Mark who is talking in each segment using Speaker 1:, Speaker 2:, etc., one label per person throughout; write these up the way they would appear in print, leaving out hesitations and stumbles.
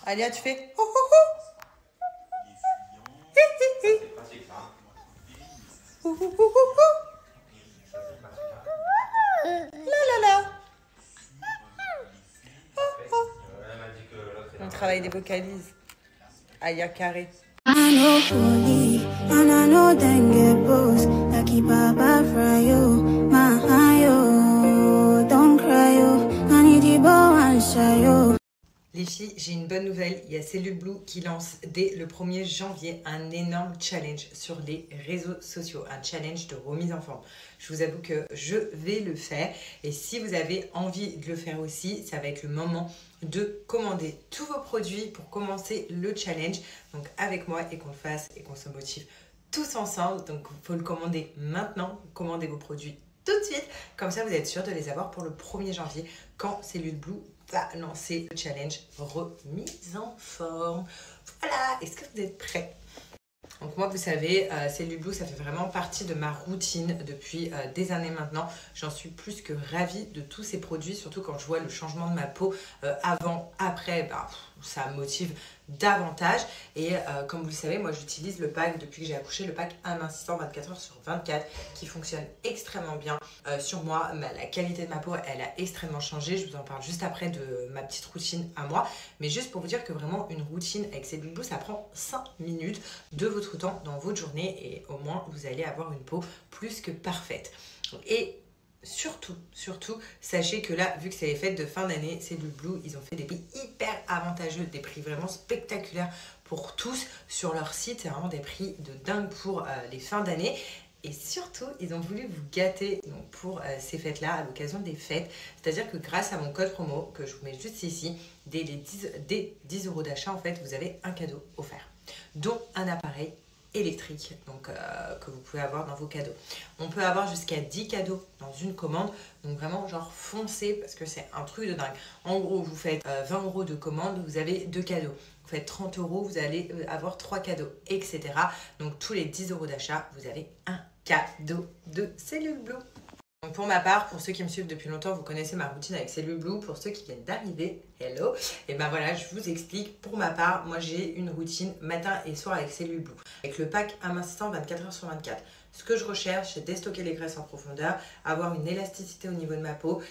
Speaker 1: Alia, tu fais oh oh oh. Hi, hi, hi. Ouh, ouh, ouh, ouh. La la la. On travaille des vocalises. Alia carré.
Speaker 2: I know fully, and I know then get both. Like keep Baba fry you, my yo. Don't cry yo, I need you bow and shy yo.
Speaker 1: Les filles, j'ai une bonne nouvelle. Il y a Cellule Blue qui lance dès le 1er janvier un énorme challenge sur les réseaux sociaux. Un challenge de remise en forme. Je vous avoue que je vais le faire. Et si vous avez envie de le faire aussi, ça va être le moment de commander tous vos produits pour commencer le challenge. Donc avec moi et qu'on le fasse et qu'on se motive tous ensemble. Donc il faut le commander maintenant. Commandez vos produits tout de suite. Comme ça, vous êtes sûr de les avoir pour le 1er janvier quand Cellule Blue va lancer le challenge remise en forme. Voilà, est-ce que vous êtes prêts? Donc moi, vous savez, Cellule Blue, ça fait vraiment partie de ma routine depuis des années maintenant. J'en suis plus que ravie de tous ces produits, surtout quand je vois le changement de ma peau avant, après, bah, ça me motive davantage. Et comme vous le savez, moi j'utilise le pack depuis que j'ai accouché, le pack amincissant 24 heures sur 24 qui fonctionne extrêmement bien sur moi. La qualité de ma peau, elle a extrêmement changé. Je vous en parle juste après de ma petite routine à moi. Mais juste pour vous dire que vraiment une routine avec Cellule Blue, ça prend 5 minutes de votre temps dans votre journée et au moins vous allez avoir une peau plus que parfaite. Et surtout, sachez que là, vu que c'est les fêtes de fin d'année, Cellule Blue, ils ont fait des prix hyper avantageux, des prix vraiment spectaculaires pour tous sur leur site. C'est vraiment des prix de dingue pour les fins d'année. Et surtout, ils ont voulu vous gâter donc, pour ces fêtes-là, à l'occasion des fêtes. C'est-à-dire que grâce à mon code promo, que je vous mets juste ici, dès 10 euros d'achat, en fait, vous avez un cadeau offert, dont un appareil électrique donc, que vous pouvez avoir dans vos cadeaux. On peut avoir jusqu'à 10 cadeaux dans une commande, donc vraiment genre foncez parce que c'est un truc de dingue. En gros, vous faites 20 euros de commande, vous avez 2 cadeaux. Vous faites 30 euros, vous allez avoir 3 cadeaux, etc. Donc tous les 10 euros d'achat, vous avez un cadeau de Cellule Blue. Donc pour ma part, pour ceux qui me suivent depuis longtemps, vous connaissez ma routine avec Cellule Blue. Pour ceux qui viennent d'arriver, hello. Et ben voilà, je vous explique. Pour ma part, moi j'ai une routine matin et soir avec Cellule Blue. Avec le pack amincissant 24 heures sur 24. Ce que je recherche, c'est déstocker les graisses en profondeur, avoir une élasticité au niveau de ma peau,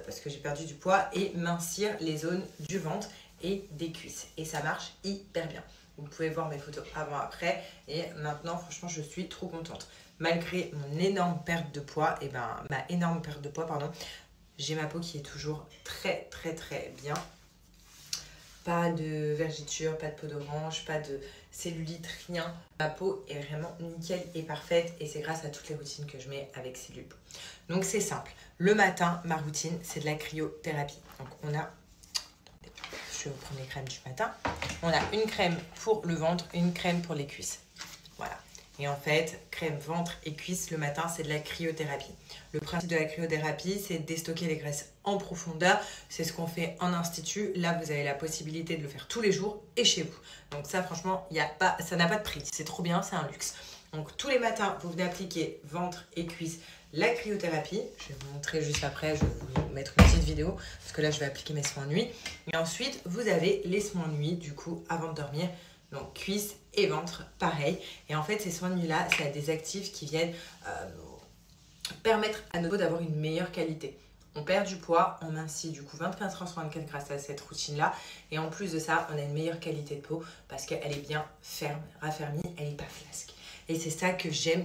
Speaker 1: parce que j'ai perdu du poids, et mincir les zones du ventre et des cuisses. Et ça marche hyper bien. Vous pouvez voir mes photos avant-après. Et maintenant, franchement, je suis trop contente. Malgré mon énorme perte de poids, j'ai ma peau qui est toujours très bien. Pas de vergetures, pas de peau d'orange, pas de cellulite, rien. Ma peau est vraiment nickel et parfaite et c'est grâce à toutes les routines que je mets avec Cellule Blue. Donc c'est simple. Le matin, ma routine, c'est de la cryothérapie. Donc on a, je vais vous prendre les crèmes du matin. On a une crème pour le ventre, une crème pour les cuisses. Voilà. Et en fait, crème ventre et cuisses le matin, c'est de la cryothérapie. Le principe de la cryothérapie, c'est de déstocker les graisses en profondeur. C'est ce qu'on fait en institut. Là, vous avez la possibilité de le faire tous les jours et chez vous. Donc ça, franchement, ça n'a pas de prix. C'est trop bien, c'est un luxe. Donc tous les matins, vous venez appliquer ventre et cuisses la cryothérapie. Je vais vous montrer juste après, je vais vous mettre une petite vidéo parce que là, je vais appliquer mes soins de nuit. Et ensuite, vous avez les soins de nuit, du coup, avant de dormir. Donc cuisses et ventre, pareil. Et en fait, ces soins de nuit-là, c'est des actifs qui viennent permettre à notre peau d'avoir une meilleure qualité. On perd du poids, on mincit du coup 24 heures sur 24 grâce à cette routine-là. Et en plus de ça, on a une meilleure qualité de peau parce qu'elle est bien ferme, raffermie, elle n'est pas flasque. Et c'est ça que j'aime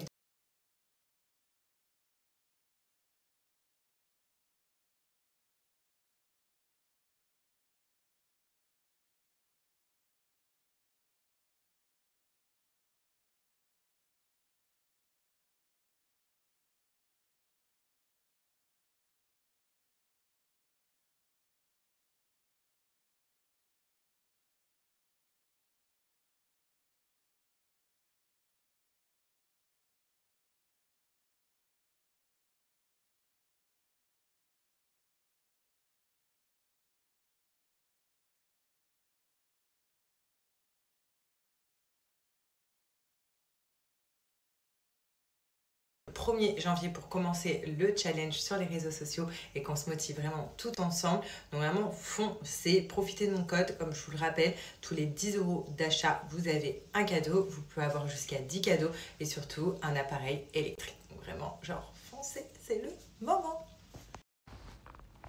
Speaker 1: 1er janvier pour commencer le challenge sur les réseaux sociaux et qu'on se motive vraiment tout ensemble. Donc vraiment, foncez, profitez de mon code. Comme je vous le rappelle, tous les 10 € d'achat, vous avez un cadeau. Vous pouvez avoir jusqu'à 10 cadeaux et surtout un appareil électrique. Donc vraiment, genre, foncez, c'est le moment.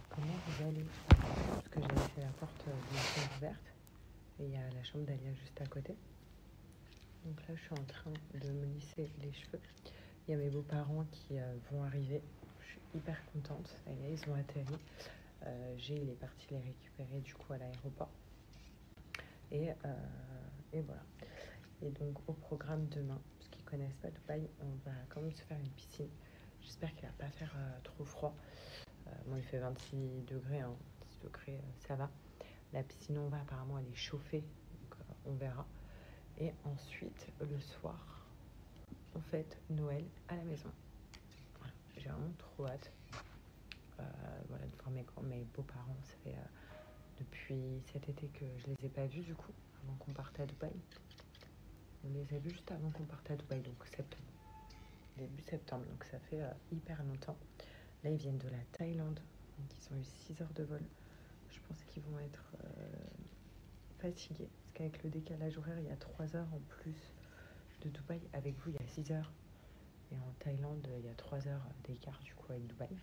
Speaker 3: Comment vous allez? Parce que j'avais fait la porte de la chambre ouverte et il y a la chambre d'Alia juste à côté. Donc là, je suis en train de me lisser les cheveux. Il y a mes beaux-parents qui vont arriver. Je suis hyper contente. Ça y est, ils ont atterri. Il est parti les récupérer du coup à l'aéroport. Et voilà. Et donc au programme demain, parce qu'ils connaissent pas Dubaï, on va quand même se faire une piscine. J'espère qu'il va pas faire trop froid. Bon, il fait 26 degrés, hein. 26 degrés, ça va. La piscine, on va apparemment, elle est chauffée, donc on verra. Et ensuite, le soir, on fête Noël à la maison. Voilà. J'ai vraiment trop hâte voilà, de voir mes beaux-parents. Ça fait depuis cet été que je les ai pas vus, du coup, avant qu'on parte à Dubaï. On les a vus juste avant qu'on parte à Dubaï, donc septembre. Début septembre, donc ça fait hyper longtemps. Là, ils viennent de la Thaïlande, donc ils ont eu 6 heures de vol. Je pense qu'ils vont être fatigués, parce qu'avec le décalage horaire, il y a 3 heures en plus de Dubaï. Avec vous, il y a 6 heures. Et en Thaïlande, il y a 3 heures d'écart, du coup, avec Dubaï.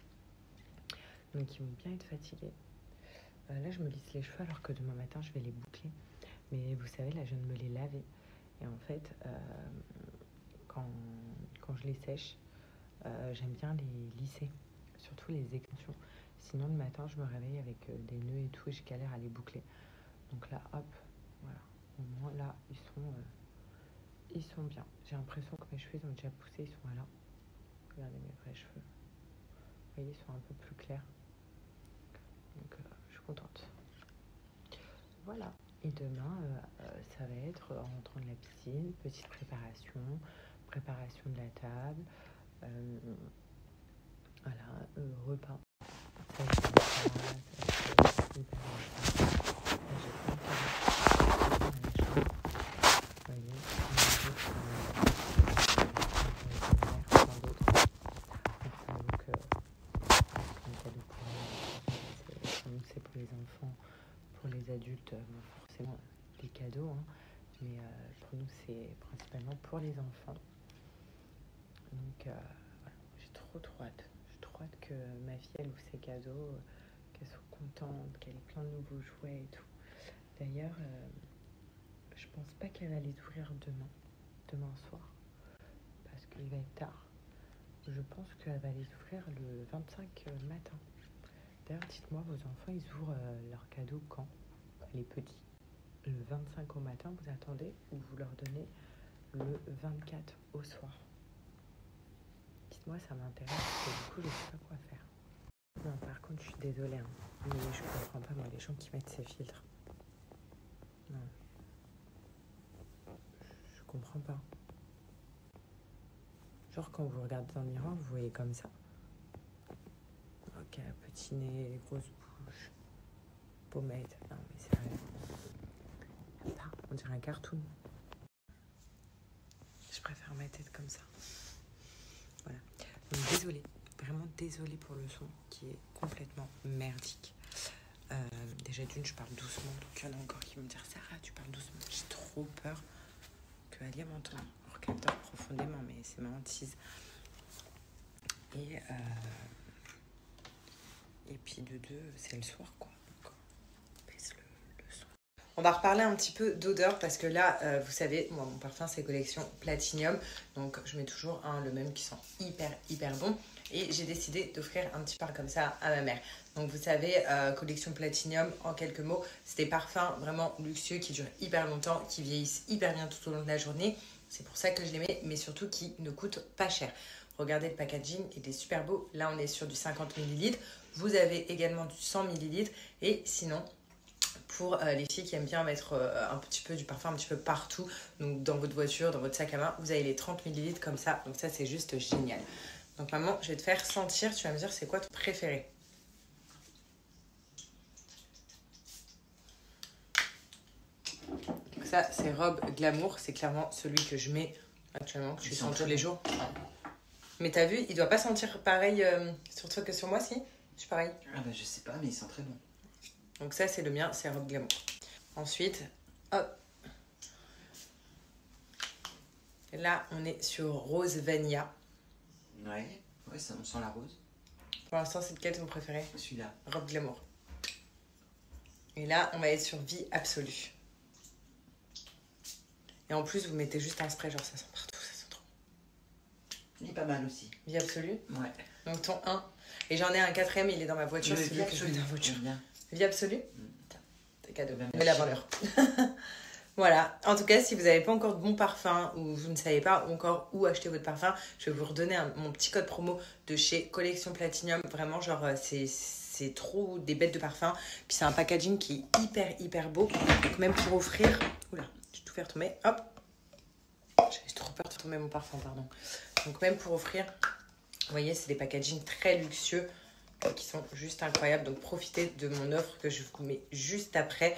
Speaker 3: Donc, ils vont bien être fatigués. Là, je me lisse les cheveux, alors que demain matin, je vais les boucler. Mais vous savez, là, je viens de me les laver. Et en fait, quand je les sèche, j'aime bien les lisser. Surtout les extensions. Sinon, le matin, je me réveille avec des nœuds et tout, et je galère à les boucler. Donc là, hop, voilà. Au moins, là, ils sont bien. J'ai l'impression que mes cheveux, ils ont déjà poussé, ils sont là. Regardez mes vrais cheveux. Vous voyez, ils sont un peu plus clairs. Donc, je suis contente. Voilà. Et demain, ça va être, en rentrant de la piscine, petite préparation de la table. Voilà, repas. Ça va être comme ça, ça va être hyper sympa. Là, j'ai plein de cadeaux dans la chambre. Vous voyez, plein d'autres. Donc, c'est un cadeau pour nous. C'est pour les enfants, pour les adultes, bon, forcément des cadeaux, hein, mais pour nous, c'est principalement pour les enfants. Donc, voilà, j'ai trop hâte. J'ai trop hâte que ma fille, elle ouvre ses cadeaux, qu'elle soit contente, qu'elle ait plein de nouveaux jouets et tout. D'ailleurs, je pense pas qu'elle va les ouvrir demain soir, parce qu'il va être tard. Je pense qu'elle va les ouvrir le 25 matin. D'ailleurs, dites-moi, vos enfants, ils ouvrent leurs cadeaux quand? Les petits. Le 25 au matin, vous attendez, ou vous leur donnez le 24 au soir? Dites-moi, ça m'intéresse, parce que du coup, je sais pas quoi faire. Non, par contre, je suis désolée, hein, mais je comprends pas, moi, les gens qui mettent ces filtres. Non. Je comprends pas. Genre, quand vous regardez dans le miroir, vous voyez comme ça. Ok, petit nez, les grosses bouches, pommette. Non, mais c'est vrai. On dirait un cartoon. Je préfère ma tête comme ça. Voilà. Donc, désolée. Vraiment désolée pour le son qui est complètement merdique. Déjà d'une, je parle doucement. Donc, il y en a encore qui vont me dire Sarah, tu parles doucement. J'ai trop peur que Alia m'entende. Alors qu'elle dort profondément, mais c'est ma hantise. Et puis de deux, c'est le soir, quoi. Donc, baisse le son. On va reparler un petit peu d'odeur parce que là, vous savez, moi, mon parfum, c'est collection Platinum. Donc, je mets toujours le même qui sent hyper bon. Et j'ai décidé d'offrir un petit parfum comme ça à ma mère. Donc, vous savez, collection Platinum, en quelques mots, c'est des parfums vraiment luxueux qui durent hyper longtemps, qui vieillissent hyper bien tout au long de la journée. C'est pour ça que je les mets, mais surtout qui ne coûtent pas cher. Regardez le packaging, il est super beau. Là, on est sur du 50 ml. Vous avez également du 100 ml. Et sinon, pour les filles qui aiment bien mettre un petit peu du parfum un petit peu partout, donc dans votre voiture, dans votre sac à main, vous avez les 30 ml comme ça. Donc ça, c'est juste génial. Donc maman, je vais te faire sentir. Tu vas me dire c'est quoi ton préféré. Donc ça, c'est Robe Glamour. C'est clairement celui que je mets actuellement, que tu sens tous les jours.
Speaker 1: Mais t'as vu, il doit pas sentir pareil sur toi que sur moi, si? Je suis pareil.
Speaker 4: Ah bah je sais pas, mais il sent très bon.
Speaker 1: Donc ça, c'est le mien, c'est Robe Glamour. Ensuite, hop. Là, on est sur Rose Vanilla.
Speaker 4: Ouais, ça, on sent la rose.
Speaker 1: Pour l'instant, c'est lequel ton préféré?
Speaker 4: Celui-là.
Speaker 1: Robe Glamour. Et là, on va être sur Vie Absolue. Et en plus, vous mettez juste un spray, genre ça sent partout, ça sent trop.
Speaker 4: Il est pas mal aussi.
Speaker 1: Vie Absolue.
Speaker 4: Ouais.
Speaker 1: Donc ton 1. Et j'en ai un 4ème, il est dans ma voiture.
Speaker 4: Le
Speaker 1: C'est lui que je mets dans la voiture.
Speaker 4: Bien.
Speaker 1: Vie Absolue. C'est cadeau.
Speaker 4: Même
Speaker 1: Mais avant l'heure. Voilà. En tout cas, si vous n'avez pas encore de bon parfum ou vous ne savez pas encore où acheter votre parfum, je vais vous redonner mon petit code promo de chez Collection Platinum. Vraiment, genre, c'est trop des bêtes de parfum. Puis c'est un packaging qui est hyper beau. Donc même pour offrir... Oula, j'ai tout fait retomber. Hop. J'ai trop peur de tomber mon parfum, pardon. Donc même pour offrir, vous voyez, c'est des packagings très luxueux qui sont juste incroyables. Donc profitez de mon offre que je vous mets juste après.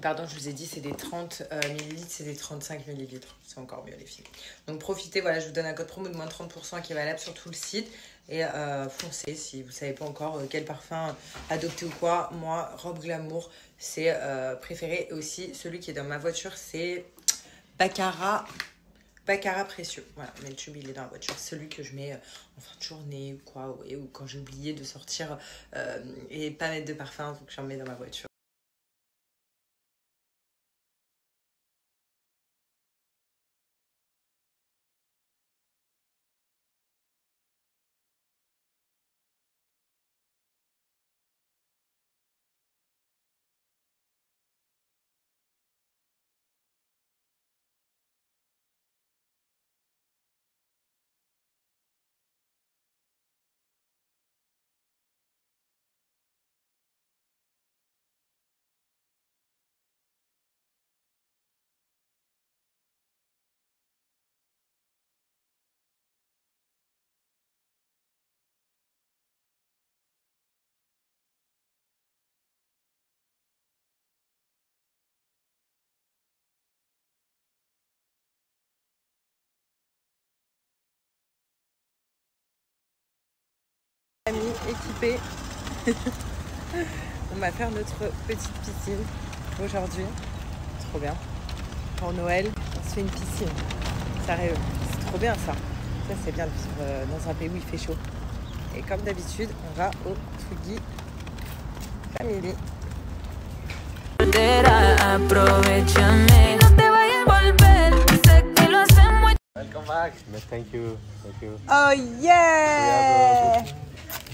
Speaker 1: Pardon, je vous ai dit, c'est des 30 ml, c'est des 35 ml. C'est encore mieux les filles. Donc profitez, voilà, je vous donne un code promo de moins de 30% qui est valable sur tout le site. Et foncez si vous ne savez pas encore quel parfum adopter ou quoi. Moi, Robe Glamour, c'est préféré. Et aussi, celui qui est dans ma voiture, c'est Baccarat Précieux. Voilà, mais le tube, il est dans la voiture. Celui que je mets en fin de journée ou quoi, ou quand j'ai oublié de sortir et pas mettre de parfum, donc j'en mets dans ma voiture. Amis équipés, on va faire notre petite piscine aujourd'hui. Trop bien. Pour Noël, on se fait une piscine. Sérieux, c'est trop bien ça. Ça c'est bien de vivre dans un pays où il fait chaud. Et comme d'habitude, on va au Twiggy Family.
Speaker 5: Welcome back. Thank you. Thank you.
Speaker 1: Oh yeah!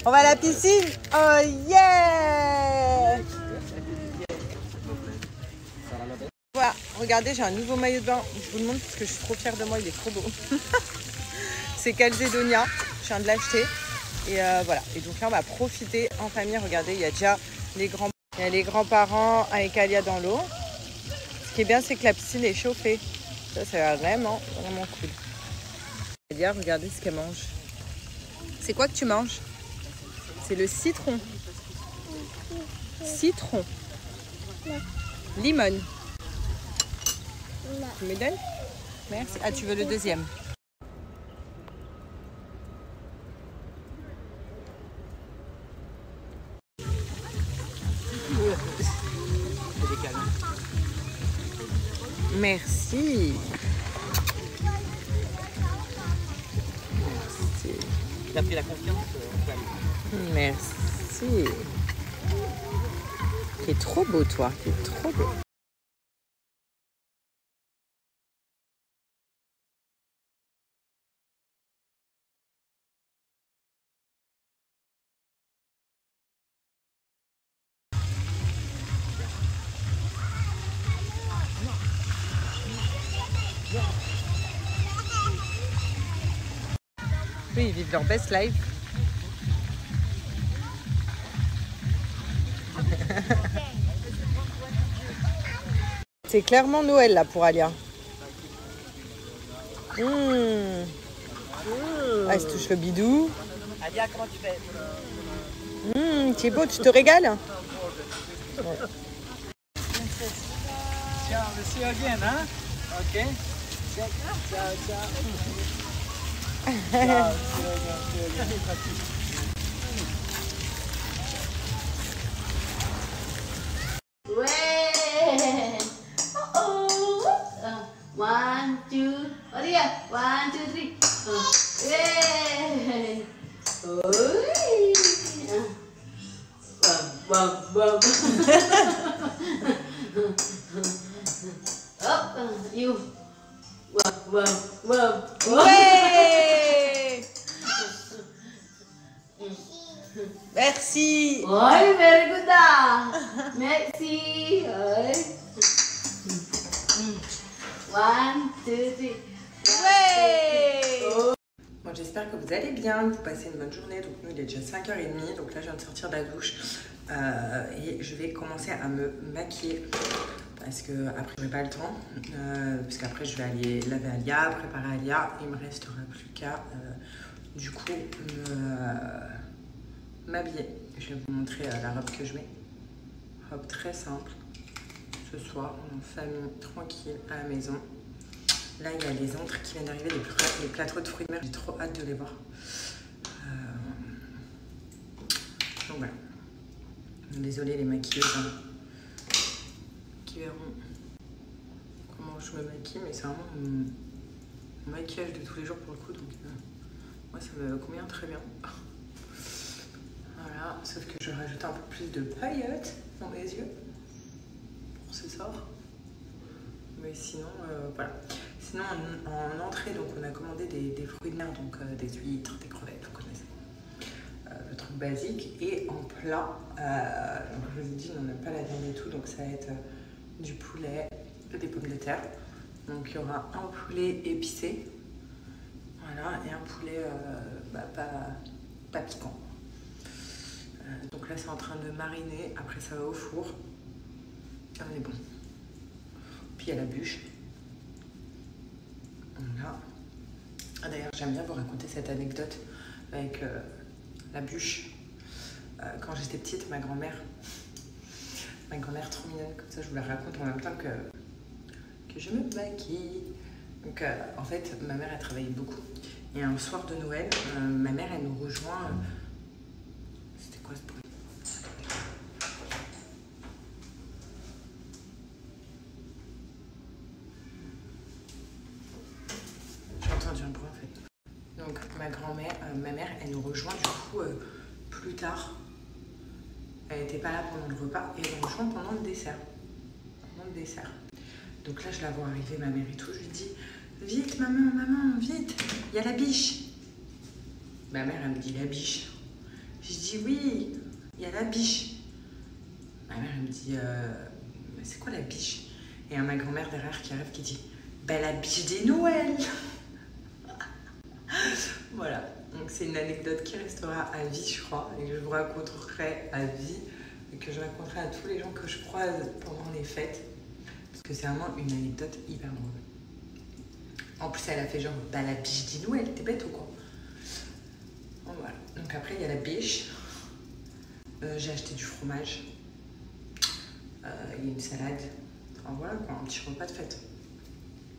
Speaker 1: On va à la piscine? Oh yeah! Voilà, regardez, j'ai un nouveau maillot de bain. Je vous le montre parce que je suis trop fière de moi, il est trop beau. C'est Calzedonia, je viens de l'acheter. Et voilà, et donc là on va profiter en famille. Regardez, il y a déjà les grands-parents avec Alia dans l'eau. Ce qui est bien, c'est que la piscine est chauffée. Ça, c'est vraiment cool. Alia, regardez ce qu'elle mange. C'est quoi que tu manges? C'est le citron. Citron. Limon. Tu me donnes? Merci. Ah, tu veux le deuxième? Merci.
Speaker 4: Tu as pris la confiance,
Speaker 1: Merci. T'es trop beau, toi. T'es trop beau. Oui, ils vivent leur best life. C'est clairement Noël là pour Alia. Ah, elle se touche le bidou.
Speaker 4: Alia, comment tu fais?
Speaker 1: Tu es beau, tu te régales?
Speaker 5: Ciao, we'll see you again, huh? Okay. Ciao, ciao.
Speaker 6: Ouais. Oh, oh. 1, 2, oh dia. 1, 2, 3. Yeah. Oi. Bum, bum, Hop, you.
Speaker 1: Ouais. Merci.
Speaker 6: Oi, very good. Merci. Oi. 1, 2, 3.
Speaker 1: Ouais. Bon, j'espère que vous allez bien, que vous passez une bonne journée. Donc nous, il est déjà 5h30, donc là je viens de sortir de la douche et je vais commencer à me maquiller parce que après j'aurai pas le temps, parce qu'après je vais aller laver Alia, préparer Alia, il me restera plus qu'à du coup m'habiller. Je vais vous montrer la robe que je mets, robe très simple, ce soir en famille, tranquille à la maison. Là, il y a les entrées qui viennent d'arriver, les plâtres de fruits de mer. J'ai trop hâte de les voir. Donc voilà. Désolée les maquilleuses qui verront comment je me maquille, mais c'est vraiment mon maquillage de tous les jours pour le coup. Donc moi, ça me convient très bien. Voilà, sauf que je rajoute un peu plus de paillettes dans mes yeux pour ce soir. Mais sinon, voilà. Sinon, en entrée, donc, on a commandé des fruits de mer, donc des huîtres, des crevettes, vous connaissez. Le truc basique. Et en plat, donc, je vous ai dit, on n'a pas la viande et tout, donc ça va être du poulet, des pommes de terre. Donc il y aura un poulet épicé, voilà, et un poulet pas piquant. Donc là, c'est en train de mariner, après ça va au four. Et on est bon. Puis il y a la bûche. Voilà. Ah, d'ailleurs, j'aime bien vous raconter cette anecdote avec la bûche. Quand j'étais petite, ma grand-mère trop mignonne, comme ça je vous la raconte en même temps que je me maquille. Donc en fait, ma mère elle travaillait beaucoup. Et un soir de Noël, ma mère elle nous rejoint. C'était quoi ce bruit? J'ai entendu un bruit en fait. Donc ma mère elle nous rejoint du coup plus tard. Elle n'était pas là pendant le repas et elle nous rejoint pendant le dessert. Donc là, je la vois arriver, ma mère et tout. Je lui dis, vite maman, vite, il y a la biche. Ma mère, elle me dit, la biche. Je dis, oui, il y a la biche. Ma mère, elle me dit, c'est quoi la biche? Et ma grand-mère derrière qui arrive qui dit, bah la biche des Noël. Voilà, donc c'est une anecdote qui restera à vie, je crois, et que je vous raconterai à vie, et que je raconterai à tous les gens que je croise pendant les fêtes, parce que c'est vraiment une anecdote hyper drôle. En plus, elle a fait genre, bah la biche dit Noël, t'es bête ou quoi? Bon, voilà, donc après il y a la biche, j'ai acheté du fromage, il y a une salade, enfin voilà quoi, un petit repas de fête,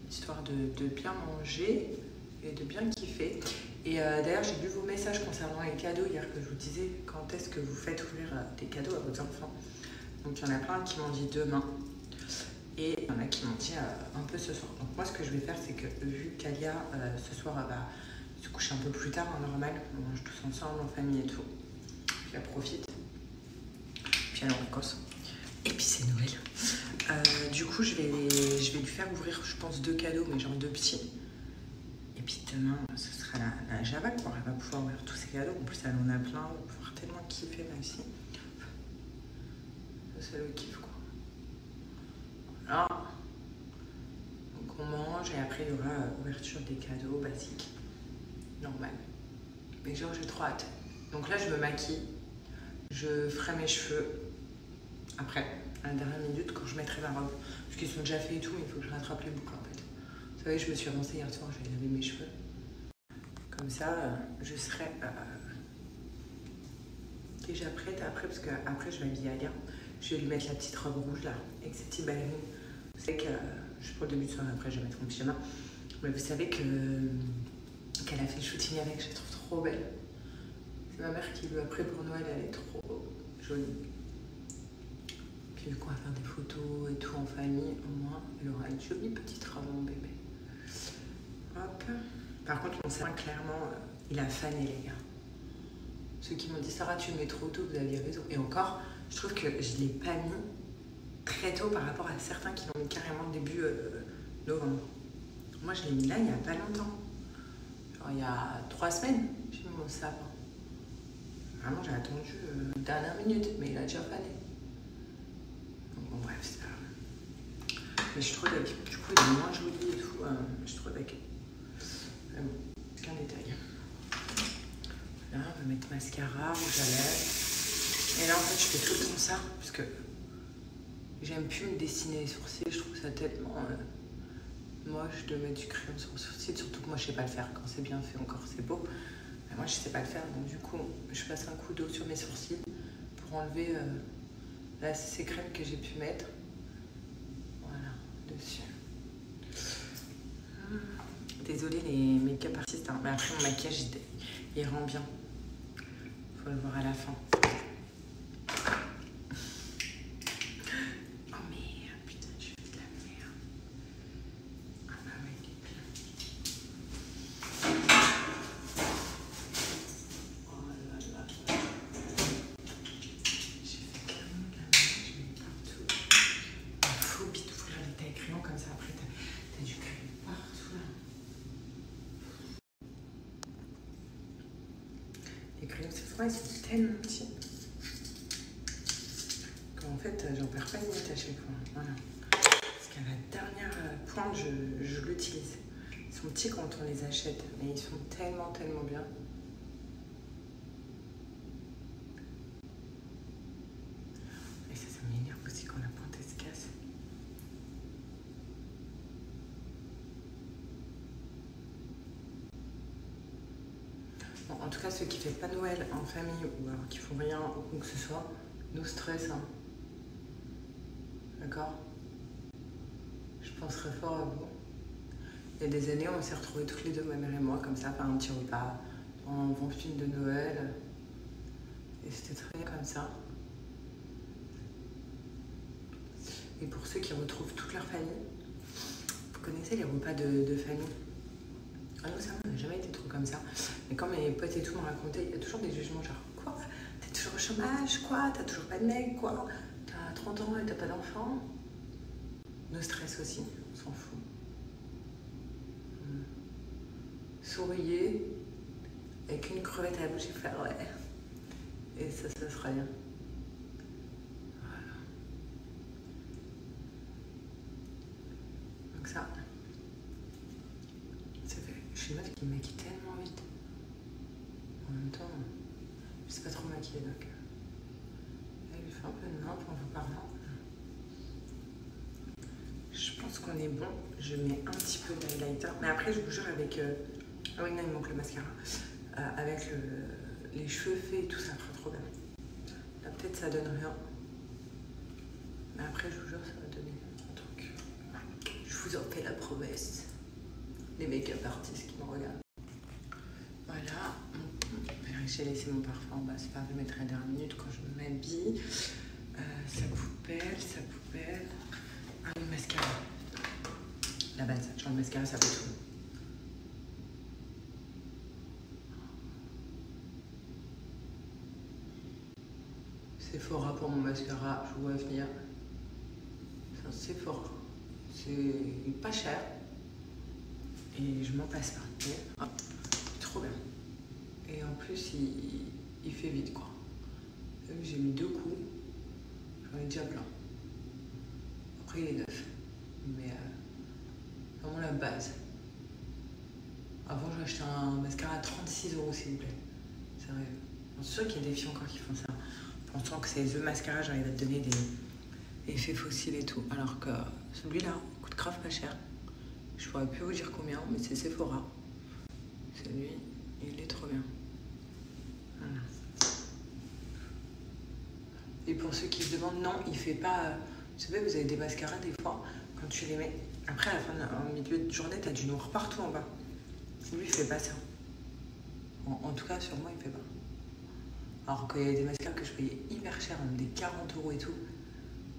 Speaker 1: histoire de bien manger et de bien kiffer. Et d'ailleurs, j'ai lu vos messages concernant les cadeaux hier que je vous disais quand est-ce que vous faites ouvrir des cadeaux à vos enfants. Donc il y en a plein qui m'ont dit demain et il y en a qui m'ont dit un peu ce soir. Donc moi, ce que je vais faire, c'est que vu qu'Alia ce soir elle va se coucher un peu plus tard en normal, on mange tous ensemble en famille et tout, puis elle profite, puis elle est en Écosse. Et puis c'est Noël. Du coup, je vais lui faire ouvrir, je pense, 2 cadeaux, mais genre 2 petits. Et puis demain, ce sera la Java, quoi. Elle va pouvoir ouvrir tous ses cadeaux. En plus, elle en a plein. Elle va pouvoir tellement kiffer, même si. C'est le kiff, quoi. Voilà. Donc on mange et après, il y aura ouverture des cadeaux basiques. Normal. Mais genre, j'ai trop hâte. Donc là, je me maquille. Je ferai mes cheveux. Après, à la dernière minute, quand je mettrai ma robe. Parce qu'ils sont déjà faits et tout, mais il faut que je rattrape les boucles, en fait. Vous savez, je me suis avancée hier soir, j'ai lavé mes cheveux. Comme ça, je serai déjà prête après, parce qu'après, je vais habiller Alia. Je vais lui mettre la petite robe rouge là, avec ses petits ballerines. Vous savez que, je pour le début de soirée, après, je vais mettre mon pyjama. Mais vous savez que qu'elle a fait le shooting avec, je la trouve trop belle. C'est ma mère qui lui a pris pour Noël, elle est trop jolie. Puis vu qu'on va faire des photos et tout en famille, au moins elle aura une jolie petite robe, mon bébé. Hop. Par contre, mon sapin, clairement, il a fané, les gars. Ceux qui m'ont dit, Sarah, tu le mets trop tôt, vous aviez raison. Et encore, je trouve que je ne l'ai pas mis très tôt par rapport à certains qui l'ont mis carrément début novembre. Moi, je l'ai mis là il n'y a pas longtemps. Genre, il y a 3 semaines, j'ai mis mon sapin. Vraiment, j'ai attendu dernière minute, mais il a déjà fané. Donc, bon, bref, c'est pas... Mais je suis trop d'accord. Du coup, il est moins joli et tout. Je suis trop d'accord. Mais bon, c'est qu'un détail. Là, on va mettre mascara, rouge à lèvres. Et là, en fait, je fais tout le temps ça, parce que j'aime plus me dessiner les sourcils. Je trouve ça tellement moche de mettre du crayon sur le sourcil, surtout que moi, je sais pas le faire. Quand c'est bien fait, encore, c'est beau. Mais moi, je sais pas le faire, donc du coup, je passe un coup d'eau sur mes sourcils pour enlever là, ces crèmes que j'ai pu mettre. Voilà, dessus. Désolée les make-up artistes, hein, mais après mon maquillage il rend bien. Faut le voir à la fin. Oh merde, putain, je fais de la merde. Ah bah ouais, oh là là. J'ai fait clairement de la merde, je mets partout. Il faut vite ouvrir les tailles crayon comme ça, après t'as du crayon partout là. Les crayons Sephora, ils sont tellement petits qu'en fait, j'en perds pas une minute à chaque fois. Voilà. Parce qu'à la dernière pointe, je l'utilise. Ils sont petits quand on les achète, mais ils sont tellement bien. Et ça m'énerve aussi quand la pointe elle se casse. Bon, en tout cas, ceux qui ne font pas Noël en famille ou alors qui font rien ou quoi que ce soit, no stress, hein. D'accord? Je penserai fort à vous. Il y a des années, on s'est retrouvés toutes les deux, ma mère et moi, comme ça, faire un petit repas, un bon film de Noël. Et c'était très bien comme ça. Et pour ceux qui retrouvent toute leur famille, vous connaissez les repas de famille? Ah non, ça, on n'a jamais été trop comme ça. Mais quand mes potes et tout m'ont raconté, il y a toujours des jugements genre, quoi? T'es toujours au chômage, quoi? T'as toujours pas de mec, quoi? T'as 30 ans et t'as pas d'enfant? No stress aussi, on s'en fout. Souriez, avec une crevette à la bouche et faire ouais. Et ça sera bien. Voilà. Donc ça fait. Je suis une meuf qui me maquille tellement vite. En même temps, je sais pas trop maquiller donc. Là, il fait un peu de nimp en vous parlant. Je pense qu'on est bon. Je mets un petit peu d'highlighter. Mais après, je vous jure, avec. Ah oui, non, il manque le mascara. Avec les cheveux faits et tout, ça fera trop bien. Là, peut-être ça donne rien. Mais après, je vous jure, ça va donner un truc. Je vous en fais la promesse. Les make-up artistes qui me regardent. Voilà. J'ai laissé mon parfum en bas. C'est pas grave, je le mettrai à la dernière minute quand je m'habille. Sa poubelle. Ah, le mascara. La base. Genre le mascara, ça fait tout. Sephora pour mon mascara, je vous vois venir. C'est un Sephora. C'est pas cher. Et je m'en passe pas. Ah, trop bien. Et en plus, il fait vite, quoi. J'ai mis 2 coups. J'en ai déjà plein. Après, il est neuf. Mais vraiment la base. Avant, j'ai acheté un mascara à 36 €, s'il vous plaît. Sérieux. Je suis sûre qu'il y a des filles encore qui font ça. Pensant que c'est The Mascara, genre il va te donner des effets fossiles et tout. Alors que celui-là coûte grave pas cher. Je pourrais plus vous dire combien, mais c'est Sephora. Celui, il est trop bien. Voilà. Et pour ceux qui se demandent, non, il fait pas... Vous savez, vous avez des mascaras des fois, quand tu les mets, après à la fin, en milieu de journée, t'as du noir partout en bas. Lui, il fait pas ça. En tout cas, sur moi, il me fait pas. Alors qu'il y a des mascaras que je payais hyper cher, même des 40 € et tout.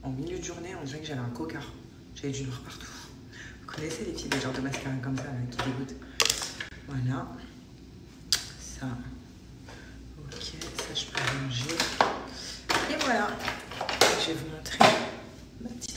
Speaker 1: En milieu de journée, on dirait que j'avais un cocard. J'avais du noir partout. Vous connaissez les filles, des genres de mascaras comme ça, là, qui dégoûtent. Voilà. Ça. Ok, ça je peux ranger. Et voilà. Je vais vous montrer ma petite